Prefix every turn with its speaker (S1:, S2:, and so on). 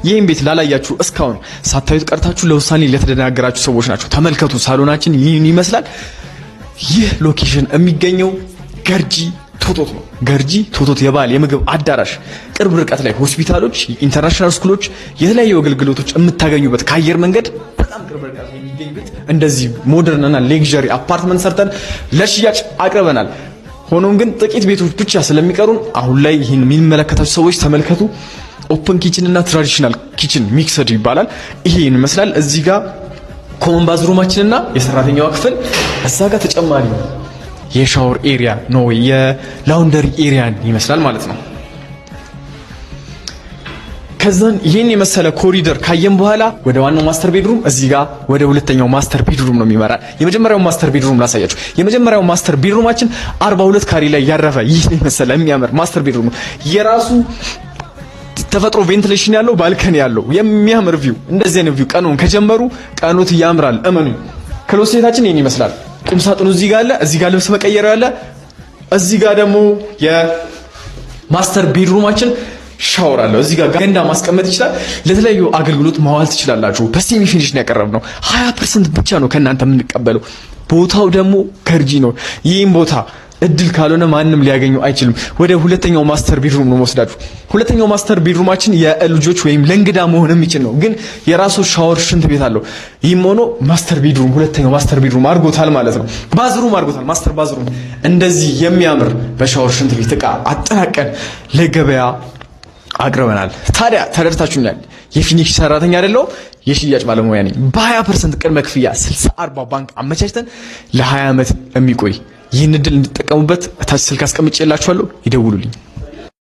S1: ይህን ቤት ላላያችሁ እስካሁን ሳታዩት ቀርታችሁ ለውሳኔ ለተደናገራችሁ ሰዎች ናችሁ። ተመልከቱ፣ ሳሎናችን ይህን ይመስላል። ይህ ሎኬሽን የሚገኘው ገርጂ ቶቶት ነው። ገርጂ ቶቶት የባህል የምግብ አዳራሽ ቅርብ ርቀት ላይ ሆስፒታሎች፣ ኢንተርናሽናል ስኩሎች፣ የተለያዩ አገልግሎቶች የምታገኙበት ከአየር መንገድ በጣም ቅርብ ርቀት ላይ የሚገኝ ቤት እንደዚህ ሞደርን እና ሌክዠሪ አፓርትመንት ሰርተን ለሽያጭ አቅርበናል። ሆኖም ግን ጥቂት ቤቶች ብቻ ስለሚቀሩን አሁን ላይ ይህን የሚመለከታችሁ ሰዎች ተመልከቱ። ኦፕን ኪችን እና ትራዲሽናል ኪችን ሚክስድ ይባላል። ይሄን ይመስላል። እዚህ ጋር ኮመን ባዝሩማችንና የሰራተኛዋ ክፍል፣ እዛ ጋር ተጨማሪ የሻወር ኤሪያ ነው፣ የላውንደሪ ኤሪያን ይመስላል ማለት ነው። ከዛን ይሄን የመሰለ ኮሪደር ካየን በኋላ ወደ ዋናው ማስተር ቤድሩም፣ እዚህ ጋር ወደ ሁለተኛው ማስተር ቤድሩም ነው የሚመራ። የመጀመሪያው ማስተር ቤድሩም ላሳያችሁ። የመጀመሪያው ማስተር ቤድሩማችን 42 ካሬ ላይ ያረፈ ይህን የመሰለ የሚያምር ማስተር ቤድሩም ነው። የራሱ ተፈጥሮ ቬንቲሌሽን ያለው ባልከኒ ያለው የሚያምር ቪው። እንደዚህ አይነት ቪው ቀኑን ከጀመሩ ቀኑት ያምራል። እመኑ። ክሎሴታችን ይሄን ይመስላል። ቁም ሳጥኑ እዚህ ጋር አለ። እዚህ ጋር ልብስ መቀየሪያ አለ። እዚህ ጋር ደግሞ የማስተር ቤድሩማችን ሻወር አለው። እዚህ ጋር ገንዳ ማስቀመጥ ይችላል። ለተለያዩ አገልግሎት ማዋል ትችላላችሁ። በሴሚ ፊኒሽ ነው ያቀረብነው። 20% ብቻ ነው ከእናንተ የምንቀበለው። ቦታው ደግሞ ገርጂ ነው። ይህም ቦታ እድል ካልሆነ ማንም ሊያገኙ አይችልም። ወደ ሁለተኛው ማስተር ቤድሩም ነው ወስዳችሁ። ሁለተኛው ማስተር ቤድሩማችን የልጆች ወይም ለእንግዳ መሆን የሚችል ነው፣ ግን የራሱ ሻወር ሽንት ቤት አለው። ይህም ሆኖ ማስተር ቤድሩም ሁለተኛው ማስተር ቤድሩም አድርጎታል ማለት ነው። ባዝሩም አድርጎታል። ማስተር ባዝሩም እንደዚህ የሚያምር በሻወር ሽንት ቤት ዕቃ አጠናቀን ለገበያ አቅርበናል። ታዲያ ተረድታችሁኛል። የፊኒክስ ሰራተኛ አይደለሁም፣ የሽያጭ ባለሙያ ነኝ። በ20% ቅድመ ክፍያ 60/40 ባንክ አመቻችተን ለ20 ዓመት የሚቆይ ይህን እድል እንድትጠቀሙበት ታች ስልክ አስቀምጬላችኋለሁ። ይደውሉልኝ።